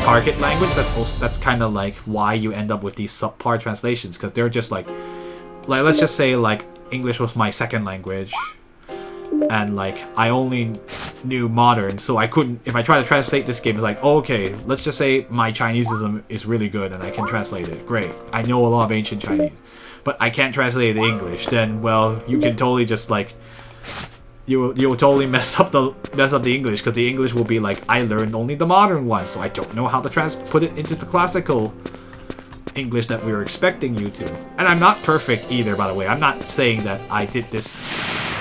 target language, that's kind of like why you end up with these subpar translations, because they're just like let's just say like English was my second language, and like I only knew modern, so I couldn't. If I try to translate this game, it's like, okay, let's just say my Chineseism is really good and I can translate it. Great, I know a lot of ancient Chinese, but I can't translate it to English. Then, well, you can totally just like you'll totally mess up the English, because the English will be like, I learned only the modern one, so I don't know how to put it into the classical English that we were expecting you to. And I'm not perfect either, by the way. I'm not saying that I did this.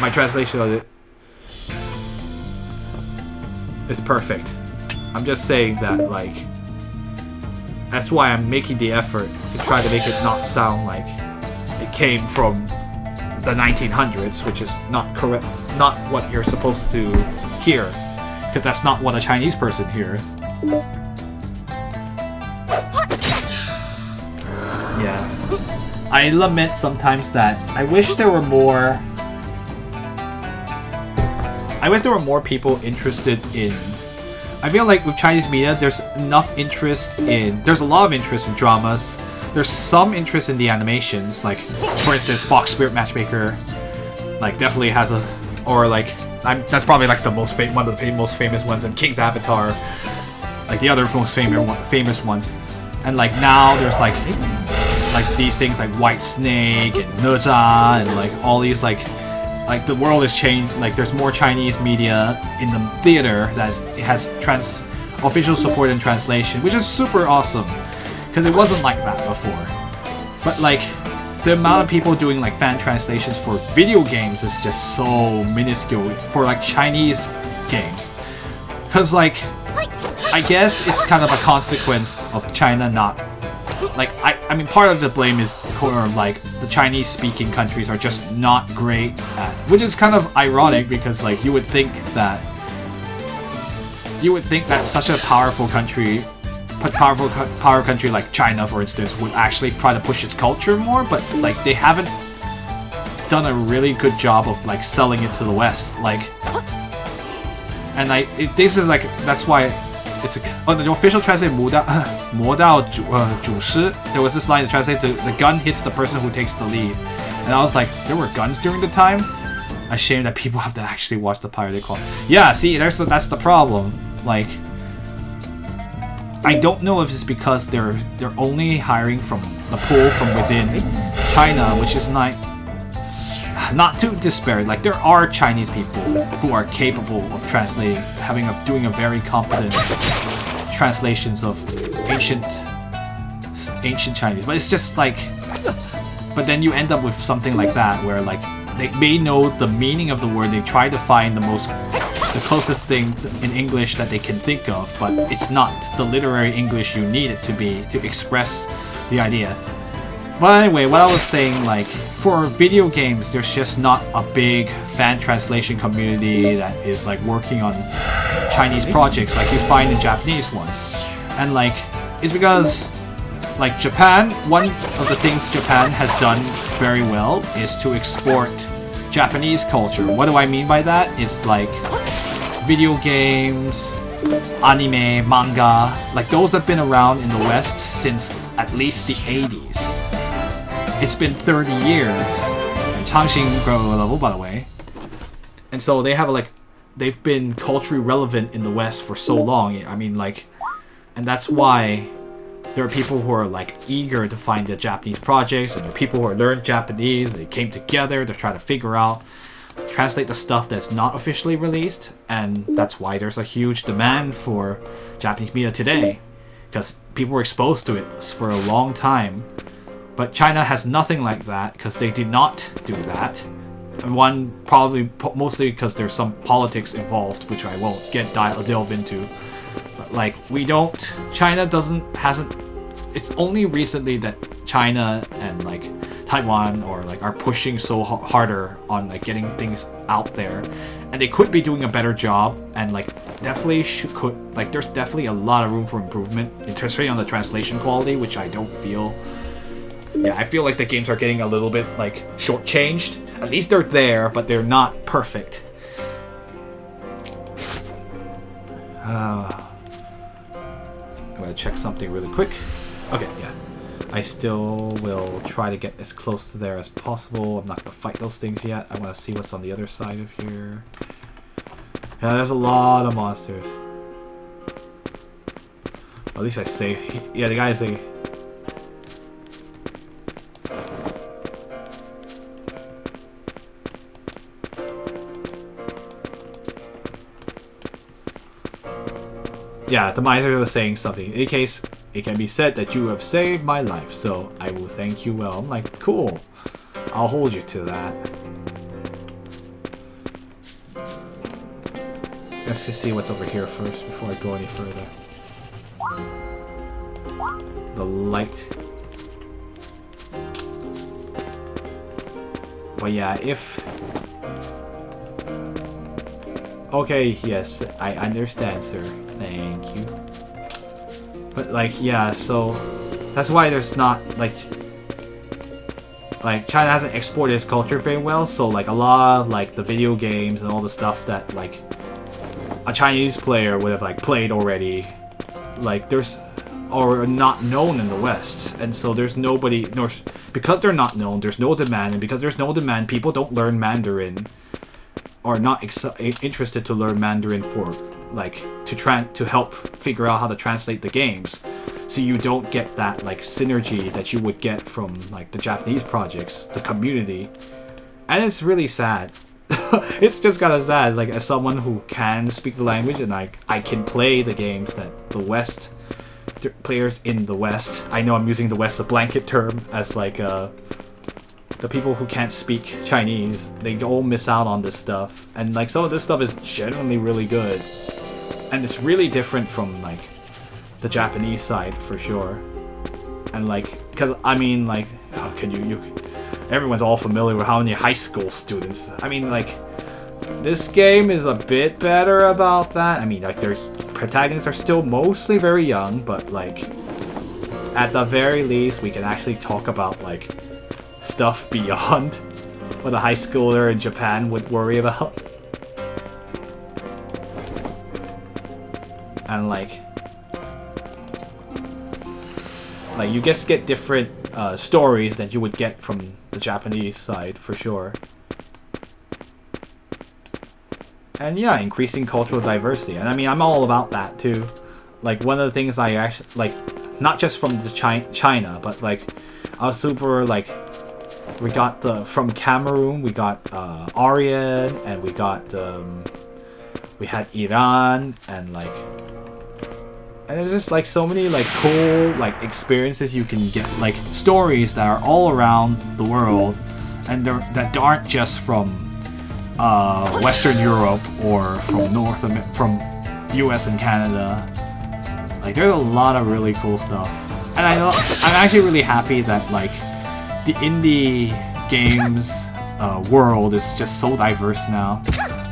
My translation of it is perfect. I'm just saying that, like, that's why I'm making the effort to try to make it not sound like it came from the 1900s, which is not correct, not what you're supposed to hear, because that's not what a Chinese person hears. Yeah, I lament sometimes that I wish there were more people interested in. I feel like with Chinese media, there's enough interest in. There's a lot of interest in dramas. There's some interest in the animations, like for instance, Fox Spirit Matchmaker, like definitely has a, or like that's probably like the most one of the most famous ones, and King's Avatar, like the other most famous ones, and like now there's like these things like White Snake and Naja and like all these like the world has changed. Like there's more Chinese media in the theater that it has official support and translation, which is super awesome, because it wasn't like that before. But like the amount of people doing like fan translations for video games is just so minuscule for like Chinese games, because like I guess it's kind of a consequence of China not like I mean part of the blame is like the Chinese speaking countries are just not great at, which is kind of ironic, because like you would think that such a power country like China, for instance, would actually try to push its culture more, but like they haven't done a really good job of like selling it to the West, like, and this is like, that's why it's the official translation 魔道主师. There was this line that translated to, the gun hits the person who takes the lead, and I was like, there were guns during the time? A shame that people have to actually watch the Pirated Call. Yeah, see, that's the problem. Like, I don't know if it's because they're only hiring from the pool from within China, which is not too disparate. Like there are Chinese people who are capable of translating, doing a very competent translations of ancient Chinese. But it's just like, but then you end up with something like that where like they may know the meaning of the word, they try to find the closest thing in English that they can think of, but it's not the literary English you need it to be to express the idea. But anyway, what I was saying, like, for video games, there's just not a big fan translation community that is like working on Chinese projects like you find in Japanese ones. And like, it's because like Japan, one of the things Japan has done very well is to export Japanese culture. What do I mean by that? It's like video games, anime, manga, like those have been around in the West since at least the 80s. It's been 30 years. And Changxing grow level, by the way. And so they've been culturally relevant in the West for so long. I mean, like, and that's why there are people who are like eager to find the Japanese projects, and there are people who are learning Japanese. They came together to try to figure out, translate the stuff that's not officially released, and that's why there's a huge demand for Japanese media today, because people were exposed to it for a long time. But China has nothing like that, because they did not do that. And one, probably mostly because there's some politics involved, which I won't delve into. But like, hasn't. It's only recently that China and like Taiwan or like are pushing so harder on like getting things out there, and they could be doing a better job, and like definitely there's definitely a lot of room for improvement, especially on the translation quality, which I don't feel. Yeah, I feel like the games are getting a little bit like shortchanged. At least they're there, but they're not perfect. gonna check something really quick. Okay, yeah. I still will try to get as close to there as possible. I'm not gonna fight those things yet. I wanna see what's on the other side of here. Yeah, there's a lot of monsters. At least I saved. Yeah, the guy is a... Yeah, the miser was saying something. In any case, it can be said that you have saved my life, so I will thank you well. I'm like, cool. I'll hold you to that. Let's just see what's over here first before I go any further. The light. Well, yeah, if... Okay, yes, I understand, sir. Thank you. But, like, yeah, so... That's why there's not, like... China hasn't exported its culture very well, so, like, a lot of, like, the video games and all the stuff that, like... a Chinese player would have, like, played already. Like, there's... or not known in the West. And so there's nobody... because they're not known, there's no demand. And because there's no demand, people don't learn Mandarin. Or not interested to learn Mandarin for, like, to help figure out how to translate the games. So you don't get that, like, synergy that you would get from, like, the Japanese projects, the community. And it's really sad. It's just kind of sad, like, as someone who can speak the language and, like, I can play the games that the West... players in the West... I know I'm using the West, a blanket term, as, like, the people who can't speak Chinese, they all miss out on this stuff. And, like, some of this stuff is genuinely really good. And it's really different from, like, the Japanese side, for sure. And, like, because, I mean, like, how can you... Everyone's all familiar with how many high school students... I mean, like, this game is a bit better about that. I mean, like, their protagonists are still mostly very young, but, like, at the very least, we can actually talk about, like, stuff beyond what a high schooler in Japan would worry about. And, like, you just get different stories that you would get from the Japanese side, for sure. And yeah, increasing cultural diversity. And I mean, I'm all about that too. Like, one of the things I actually, like, not just from the China, but, like, I was super, like, we got from Cameroon, we got Aryan, and we got, we had Iran, and, like, and there's just, like, so many, like, cool, like, experiences you can get, like, stories that are all around the world, and that aren't just from Western Europe or from US and Canada. Like, there's a lot of really cool stuff. And I'm actually really happy that, like, the indie games world is just so diverse now.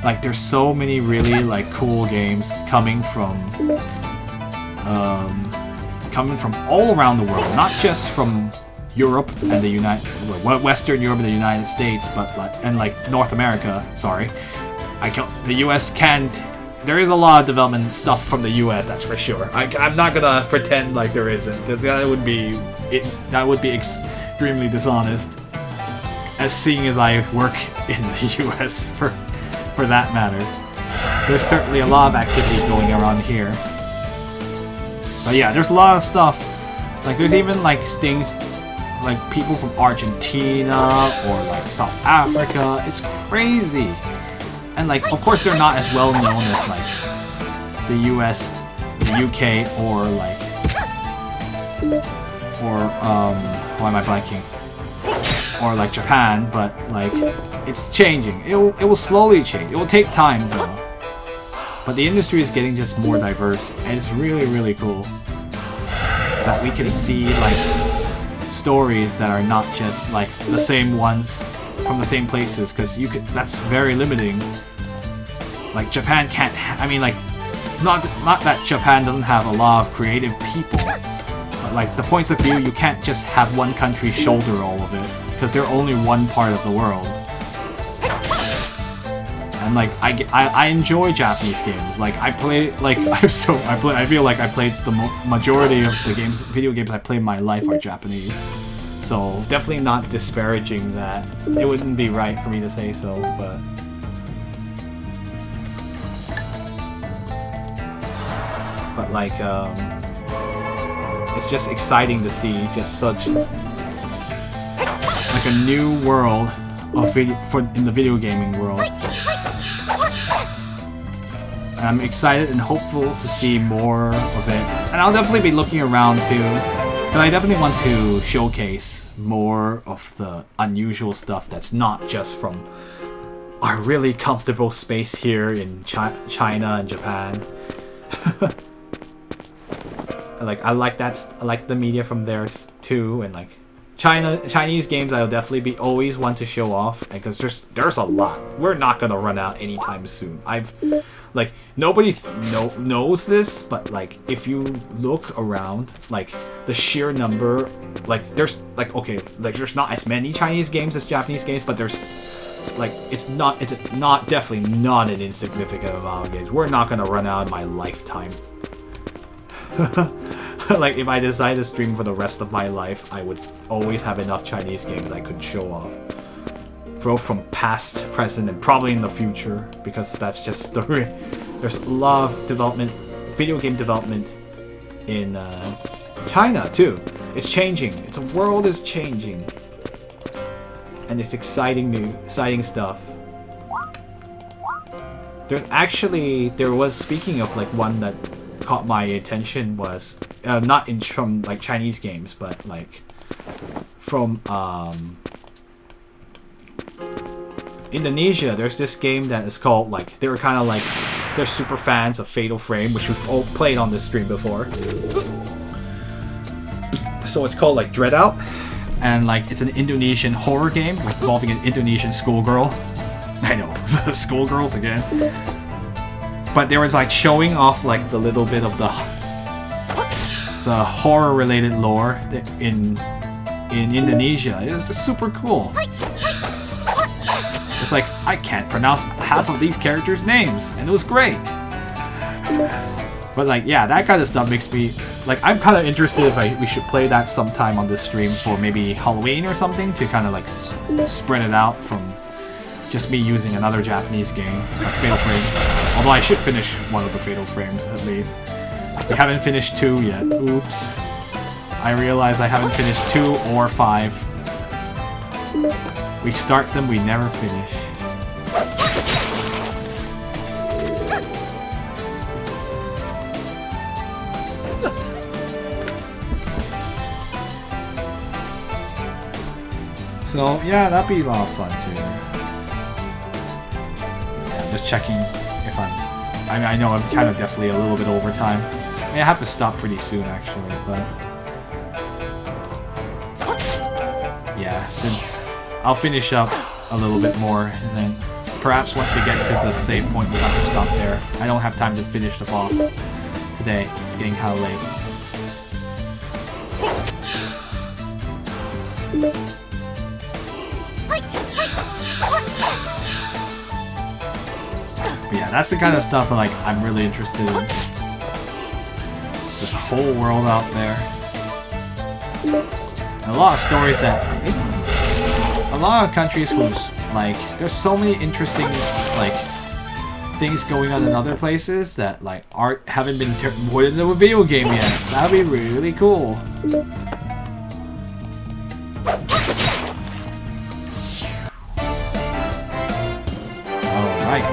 Like, there's so many really, like, cool games coming from all around the world, not just from Europe and the Western Europe and the United States, but like North America. Sorry, the U.S. can't. There is a lot of development stuff from the U.S. That's for sure. I'm not gonna pretend like there isn't. That would be extremely dishonest. As seeing as I work in the U.S. for that matter, there's certainly a lot of activities going around here. But yeah, there's a lot of stuff. Like, there's even, like, things, like, people from Argentina or, like, South Africa. It's crazy. And, like, of course they're not as well known as, like, the US, the UK, or, like, why am I blanking? Or, like, Japan, but, like, it's changing. It will slowly change. It will take time, though. But the industry is getting just more diverse, and it's really, really cool that we can see, like, stories that are not just, like, the same ones from the same places, because that's very limiting. Like, Japan can't, I mean, like, not that Japan doesn't have a lot of creative people, but, like, the points of view, you can't just have one country shoulder all of it, because they're only one part of the world. and like I enjoy Japanese games. Like I play like I feel like I played the majority of the video games I play in my life are Japanese. So definitely not disparaging that. It wouldn't be right for me to say so, but like it's just exciting to see just such like a new world of in the video gaming world. And I'm excited and hopeful to see more of it. And I'll definitely be looking around too. And I definitely want to showcase more of the unusual stuff that's not just from our really comfortable space here in China and Japan. Like I like the media from there too, and like Chinese games I'll definitely always want to show off, because there's a lot. We're not gonna run out anytime soon. Like nobody knows this, but like if you look around, like the sheer number, like there's like okay, like there's not as many Chinese games as Japanese games, but there's like it's definitely not an insignificant amount of games. We're not gonna run out in my lifetime. Like if I decide to stream for the rest of my life, I would always have enough Chinese games I could show off. Both from past, present, and probably in the future, because that's just there's a lot of development, video game development in China too. It's changing. The world is changing, and it's exciting stuff. There was speaking of like one that caught my attention was not from like Chinese games, but like from Indonesia. There's this game that is called like they're super fans of Fatal Frame, which we've all played on this stream before. So it's called like Dread Out, and like it's an Indonesian horror game involving an Indonesian schoolgirl. I know, schoolgirls again. But they were like showing off like the little bit of the horror-related lore in Indonesia. It's super cool. It's like I can't pronounce half of these characters' names, and it was great. But like yeah, that kind of stuff makes me like I'm kind of interested if we should play that sometime on this stream for maybe Halloween or something, to kind of like spread it out from just me using another Japanese game like Fatal Frame. Although I should finish one of the Fatal Frames at least. We haven't finished 2 yet. Oops. I realize I haven't finished 2 or 5. We start them, we never finish. So yeah, that'd be a lot of fun too. Yeah, I'm just checking if I mean, I know I'm kind of definitely a little bit over time. I mean, I have to stop pretty soon actually, but yeah, since I'll finish up a little bit more, and then perhaps once we get to the save point, we'll have to stop there. I don't have time to finish the boss today. It's getting kind of late. But yeah, that's the kind of stuff like I'm really interested in. There's a whole world out there. And a lot of stories that a lot of countries who's like there's so many interesting like things going on in other places that like haven't been put into a video game yet. That'd be really cool. Alright.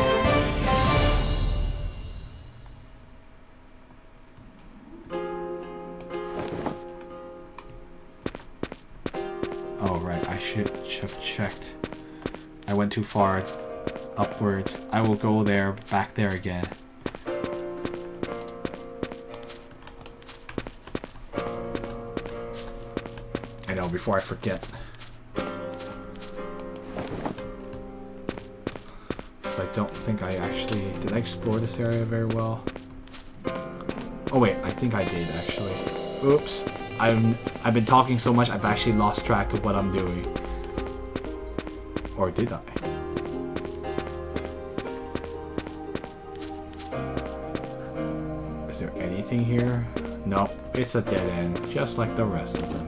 Alright, I should have checked. I went too far upwards. I will go there, back there again. I know, before I forget. I don't think I actually... Did I explore this area very well? Oh wait, I think I did actually. Oops. I've been talking so much I've actually lost track of what I'm doing. Or did I? anything here? Nope, it's a dead end, just like the rest of them.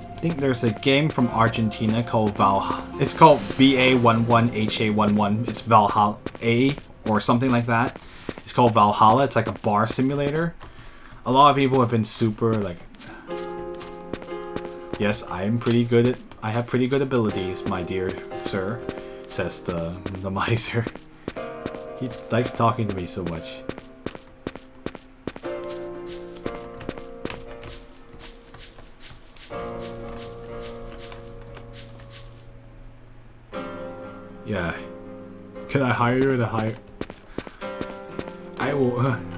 I think there's a game from Argentina called Valhalla. It's called VA11HA11. It's Valhalla A or something like that. It's called Valhalla. It's like a bar simulator. A lot of people have been super like, yes, I'm pretty good at. I have pretty good abilities, my dear sir, says the miser. He likes talking to me so much. Yeah. Can I hire you to hire?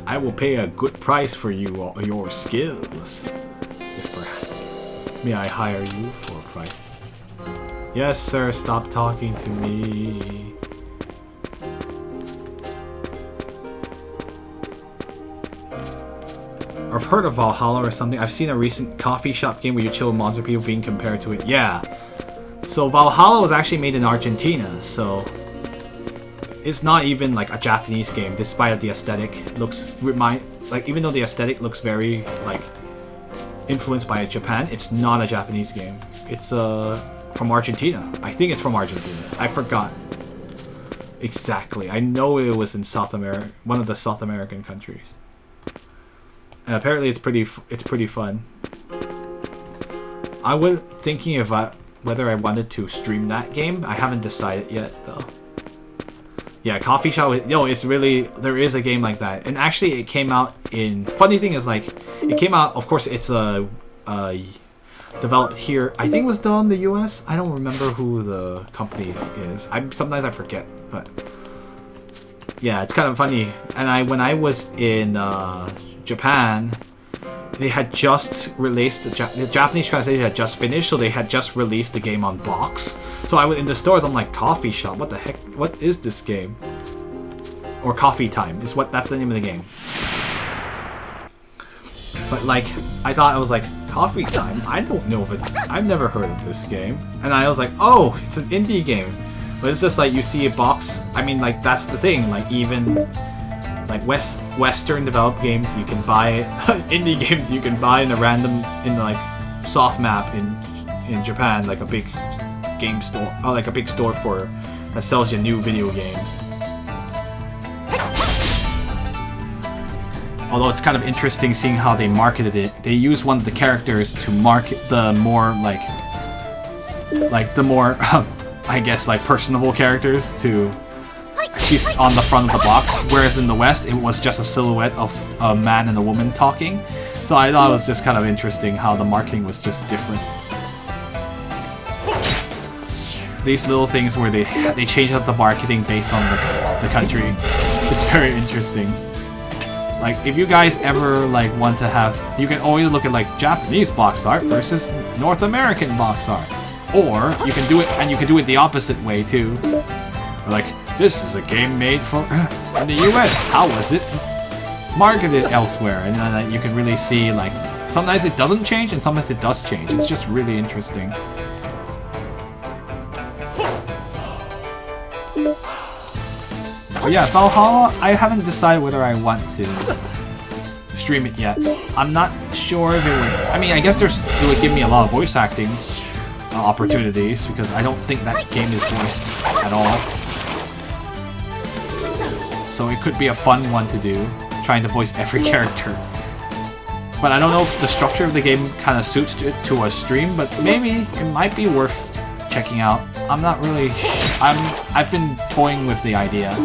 I will pay a good price for your skills. May I hire you for a price? Yes, sir. Stop talking to me. I've heard of Valhalla or something. I've seen a recent coffee shop game where you chill with monster people being compared to it. Yeah. So Valhalla was actually made in Argentina, so it's not even like a Japanese game, despite the aesthetic looks even though the aesthetic looks very like influenced by Japan, it's not a Japanese game. It's from Argentina. I think it's from Argentina. I forgot exactly. I know it was in South America, one of the South American countries, and apparently it's pretty fun. I was thinking of whether I wanted to stream that game. I haven't decided yet, though. Yeah, Coffee Shop. Yo, it's really, there is a game like that, and actually, it came out in. Funny thing is, like, it came out. Of course, it's developed here. I think it was done in the U.S. I don't remember who the company is. Sometimes I forget, but yeah, it's kind of funny. And when I was in Japan, they had just released the Japanese translation had just finished, so they had just released the game on box. So I was in the stores. I'm like, Coffee Shop. What the heck? What is this game? Or Coffee Time is that's the name of the game. But like, I thought, I was like, Coffee Time. I don't know if I've never heard of this game. And I was like, oh, it's an indie game. But it's just like you see a box. I mean, like that's the thing. Like even like Western developed games, you can buy it. Indie games you can buy in like soft map in Japan, like a big game store, or like a big store that sells you new video games. Although it's kind of interesting seeing how they marketed it. They used one of the characters to market the more like the more I guess like personable characters to. She's on the front of the box, whereas in the West it was just a silhouette of a man and a woman talking. So I thought it was just kind of interesting how the marketing was just different. These little things where they change up the marketing based on the country. It's very interesting. Like if you guys ever like want to have, you can always look at like Japanese box art versus North American box art, or you can do it the opposite way too. Like, this is a game made in the US. How was it marketed elsewhere? And then you can really see, like, sometimes it doesn't change and sometimes it does change. It's just really interesting. But yeah, Valhalla, I haven't decided whether I want to stream it yet. I'm not sure if it would. I mean, I guess it would give me a lot of voice acting opportunities, because I don't think that game is voiced at all. So it could be a fun one to do, trying to voice every character. But I don't know if the structure of the game kind of suits to a stream, but maybe it might be worth checking out. I'm not really. I've been toying with the idea.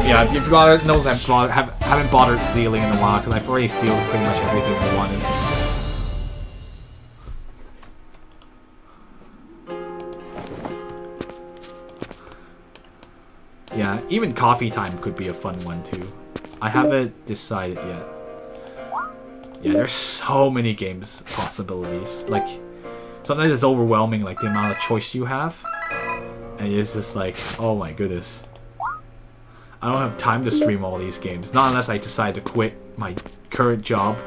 Yeah, if you knows I haven't bothered sealing in a while, because I've already sealed pretty much everything I wanted. Yeah, even Coffee Time could be a fun one too. I haven't decided yet. Yeah, there's so many games possibilities. Like, sometimes it's overwhelming, like the amount of choice you have. And it's just like, oh my goodness. I don't have time to stream all these games. Not unless I decide to quit my current job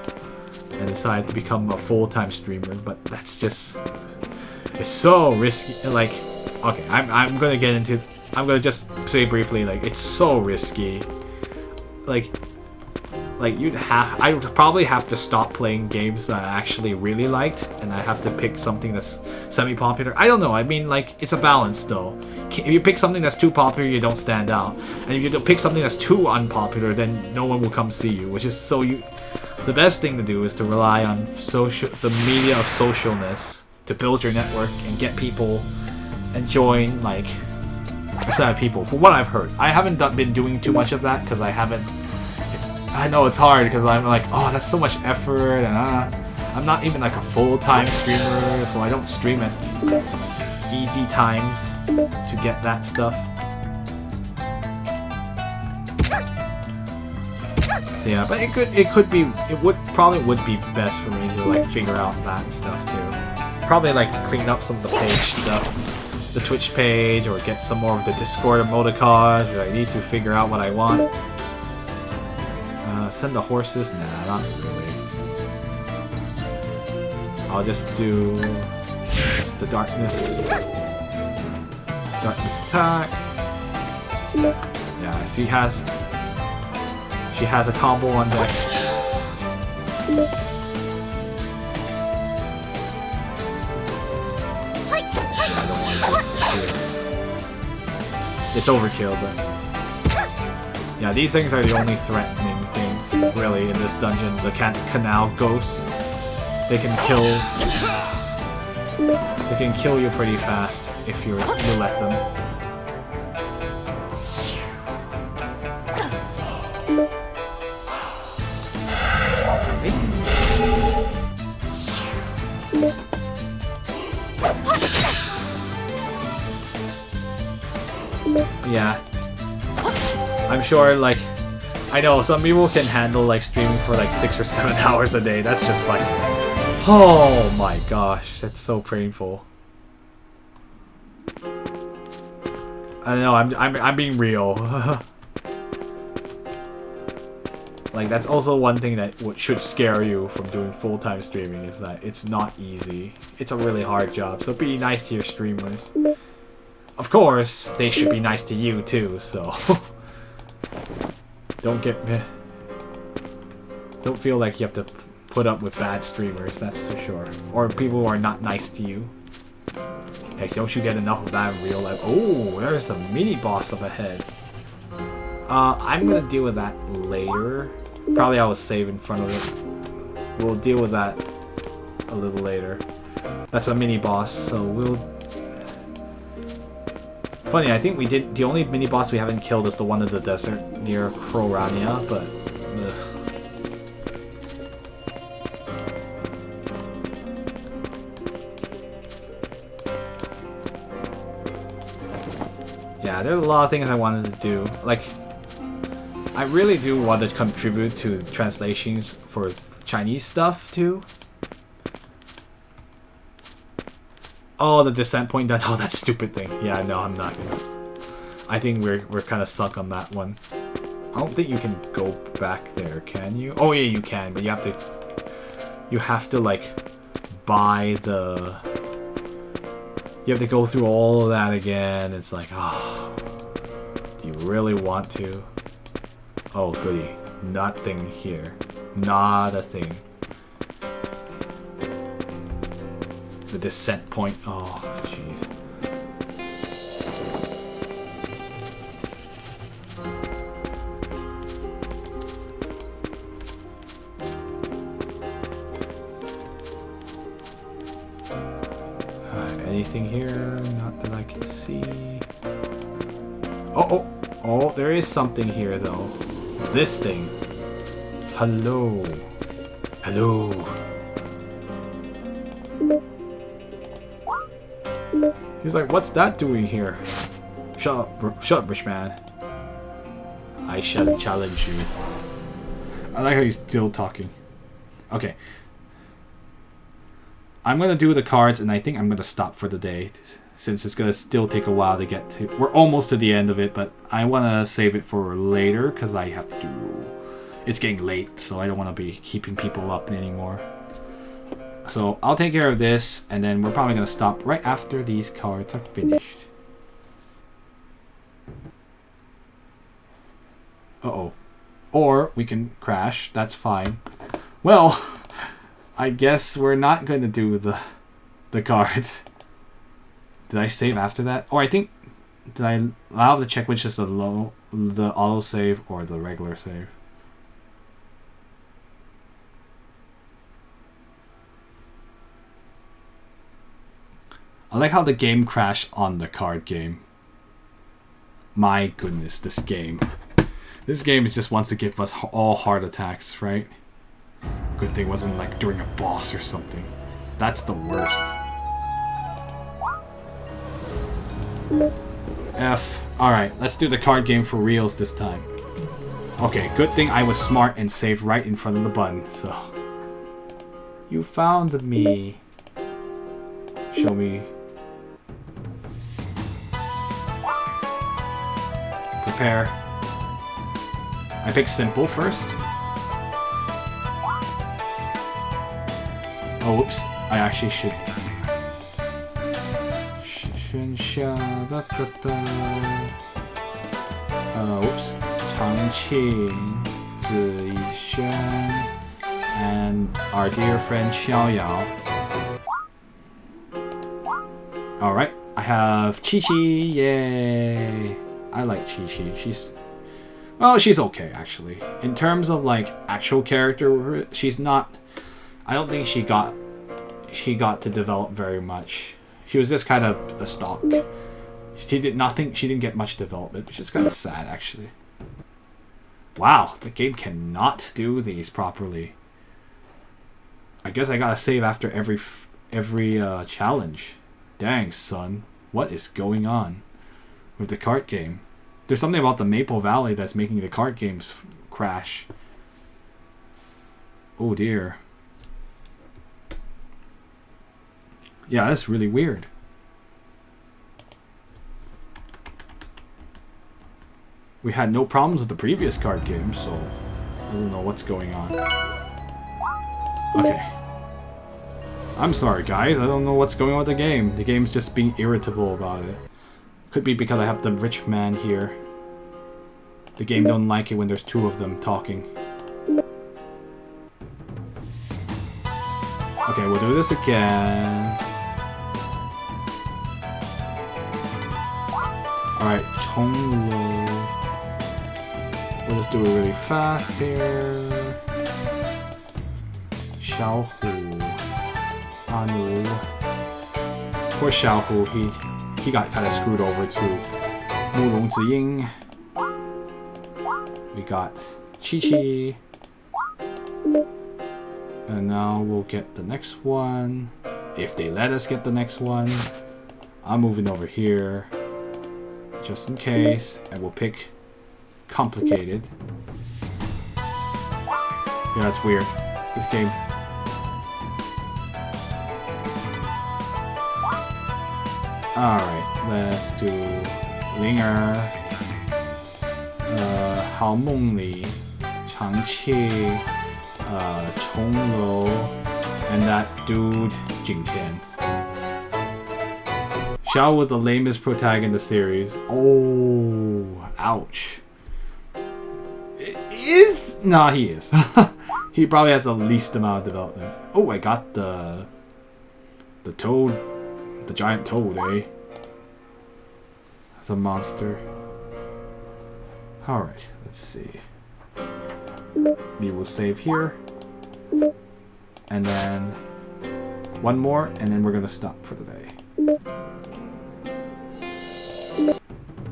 and decide to become a full-time streamer. But that's just... It's so risky. Like, okay, I'm gonna get into... I'm gonna just say briefly, like, it's so risky. Like I would probably have to stop playing games that I actually really liked, and I have to pick something that's semi-popular. I don't know, I mean, like, it's a balance though. If you pick something that's too popular, you don't stand out. And if you pick something that's too unpopular, then no one will come see you, which is so you... The best thing to do is to rely on the media of socialness to build your network and get people and join, like, a set of people. From what I've heard, I haven't been doing too much of that because I haven't... I know it's hard because I'm like, oh, that's so much effort, and I'm not even like a full-time streamer, so I don't stream at easy times to get that stuff. So yeah, but it probably would be best for me to like figure out that stuff too. Probably like clean up some of the page stuff, the Twitch page, or get some more of the Discord emoticons. Or I need to figure out what I want. Send the horses? Nah, not really. I'll just do the darkness attack. Yeah, she has a combo on deck. It's overkill, but yeah, these things are the only threatening things really in this dungeon. The canal ghosts, they can kill you pretty fast if you let them. Yeah, I'm sure, like, I know some people can handle like streaming for like 6 or 7 hours a day. That's just like, oh my gosh, that's so painful. I know, I'm being real. Like, that's also one thing that should scare you from doing full-time streaming, is that it's not easy. It's a really hard job, so be nice to your streamers. Of course, they should be nice to you too, so... Don't feel like you have to put up with bad streamers, that's for sure. Or people who are not nice to you. Hey, don't you get enough of that in real life? Oh, there's a mini-boss up ahead. I'm gonna deal with that later. Probably I will save in front of it. We'll deal with that a little later. That's a mini-boss, so we'll... Funny, I think we did... The only mini-boss we haven't killed is the one in the desert near Crorania, but... Yeah, there's a lot of things I wanted to do. Like, I really do want to contribute to translations for Chinese stuff, too. Oh, the descent point done. Oh, that stupid thing. Yeah, no, I'm not gonna. I think we're kind of stuck on that one. I don't think you can go back there, can you? Oh yeah, you can, but you have to like buy the. You have to go through all of that again. It's like, oh, do you really want to? Oh, goody, nothing here, not a thing. The descent point. Oh, jeez. Anything here? Not that I can see. Oh, there is something here though. This thing. Hello. Hello. He's like, what's that doing here? Shut up, rich man. I shall challenge you. I like how he's still talking. Okay. I'm gonna do the cards, and I think I'm gonna stop for the day. since it's gonna still take a while to get to. We're almost to the end of it, but I want to save it for later because I have to. It's getting late, so I don't want to be keeping people up anymore. So I'll take care of this, and then we're probably gonna stop right after these cards are finished. Uh-oh. Or we can crash. That's fine. Well, I guess we're not going to do the cards. Did I save after that? Or I think... I'll have to check which is the auto save or the regular save. I like how the game crashed on the card game. My goodness, this game. This game just wants to give us all heart attacks, right? Good thing it wasn't like during a boss or something. That's the worst. F. Alright, let's do the card game for reals this time. Okay, good thing I was smart and saved right in front of the button, so... You found me. Show me. Prepare. I pick simple first. Oh, whoops. I actually should. Whoops. 长庆, Zi Yishan, and our dear friend Xiao Yao. Alright, I have Chi Chi. Yay! I like Chi Chi. She's okay, actually. In terms of, like, actual character, she's not... I don't think she got to develop very much. She was just kind of a stock. She didn't get much development, which is kind of sad, actually. Wow, the game cannot do these properly. I guess I gotta save after every challenge. Dang, son. What is going on with the cart game? There's something about the Maple Valley that's making the cart games crash. Oh dear. Yeah, that's really weird. We had no problems with the previous card game, so I don't know what's going on. Okay. I'm sorry, guys. I don't know what's going on with the game. The game's just being irritable about it. Could be because I have the rich man here. The game don't like it when there's two of them talking. Okay, we'll do this again. Alright, Chonglo. We'll just do it really fast here. Xiaohu. Anu. Poor Xiaohu, he got kind of screwed over too. Mulong Ziying. We got Chi Chi. And now we'll get the next one. If they let us get the next one. I'm moving over here. Just in case. And we'll pick complicated. Yeah, that's weird. This game. Alright, let's do Linger. Hao Mengli, Changqi, Chonglou, and that dude, Jingtian. Xiao was the lamest protagonist in the series. Oh, ouch. Nah, he is. He probably has the least amount of development. Oh, I got the toad, the giant toad, eh? The monster. Alright, let's see. We will save here. And then one more, and then we're gonna stop for the day.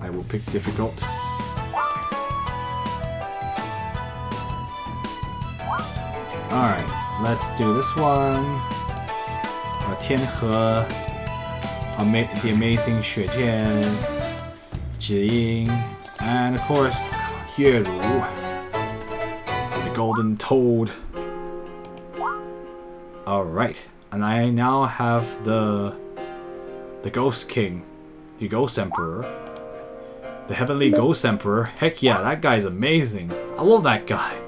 I will pick difficult. Alright, let's do this one. Tianhe, the amazing Xuejian, Zhiying, and of course, Yueru, the golden toad. Alright, and I now have the The Ghost King. The Ghost Emperor. The Heavenly Ghost Emperor. Heck yeah, that guy's amazing. I love that guy.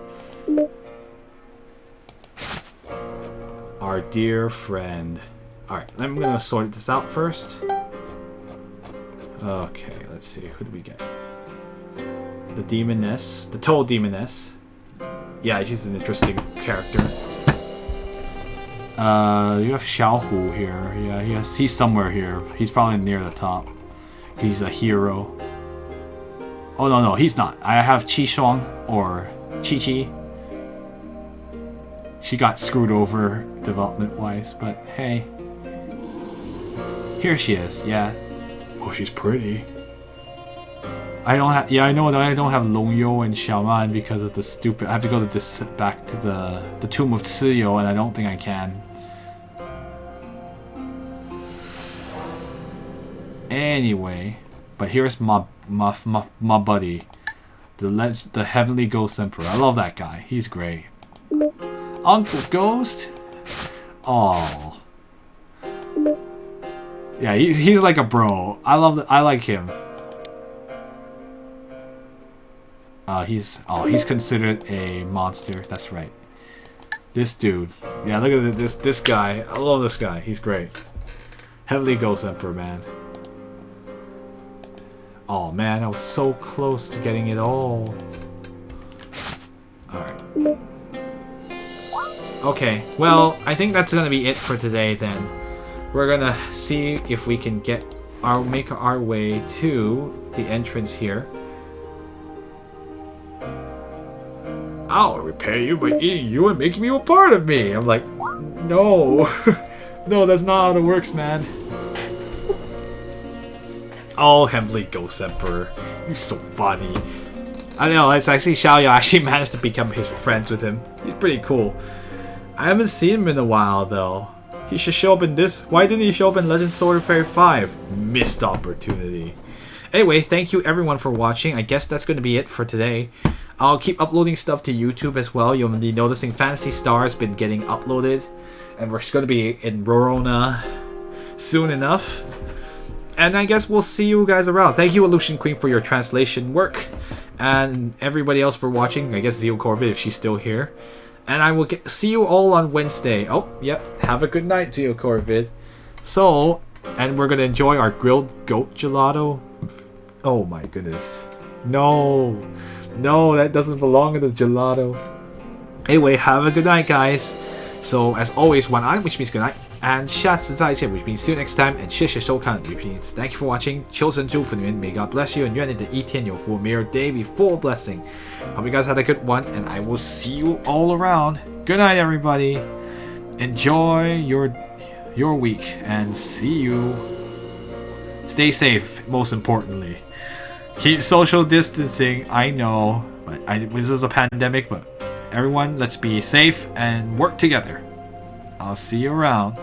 Our dear friend. Alright, I'm gonna sort this out first. Okay, let's see. Who do we get? The Demoness. The Total Demoness. Yeah, she's an interesting character. You have Xiaohu here. Yeah, he's somewhere here. He's probably near the top. He's a hero. Oh, no, he's not. I have Qi Shuang, or Chi. She got screwed over development-wise, but hey. Here she is, yeah. Oh, she's pretty. I don't have, yeah, I know that I don't have Long Yo and Xiaoman because of the stupid, I have to go to this, back to the Tomb of Ciyo, and I don't think I can. Anyway, but here's my buddy, the Heavenly Ghost Emperor. I love that guy. He's great. Uncle Ghost. Oh. Yeah, he's like a bro. I like him. He's considered a monster. That's right. This dude. Yeah, look at this guy. I love this guy. He's great. Heavenly Ghost Emperor, man. Oh man, I was so close to getting it all. Alright. Okay, well, I think that's gonna be it for today then. We're gonna see if we can make our way to the entrance here. I'll repay you by eating you and making you a part of me. I'm like, no. No, that's not how it works, man. Oh, Heavenly Ghost Emperor. You're so funny. I know, it's actually Xiaoyao actually managed to become his friends with him. He's pretty cool. I haven't seen him in a while, though. He should show up in this. Why didn't he show up in Legend Sword Fairy 5? Missed opportunity. Anyway, thank you everyone for watching. I guess that's going to be it for today. I'll keep uploading stuff to YouTube as well. You'll be noticing Phantasy Star has been getting uploaded. And we're going to be in Rorona soon enough. And I guess we'll see you guys around. Thank you, Illusion Queen, for your translation work. And everybody else for watching. I guess Zio Corbett, if she's still here. And I will see you all on Wednesday. Oh, yep. Have a good night, Zio Corbett. So, and we're going to enjoy our grilled goat gelato. Oh my goodness. No. No, that doesn't belong in the gelato. Anyway, have a good night, guys. So, as always, 晚安, which means good night. And 下次再见, which means see you next time. And 谢谢收看, which means thank you for watching. 求神祝福你们, may God bless you. And 愿你的一天有福, may your day be full of blessing. Hope you guys had a good one. And I will see you all around. Good night, everybody. Enjoy your week. And see you. Stay safe, most importantly. Keep social distancing, I know. But this is a pandemic, but everyone, let's be safe and work together. I'll see you around.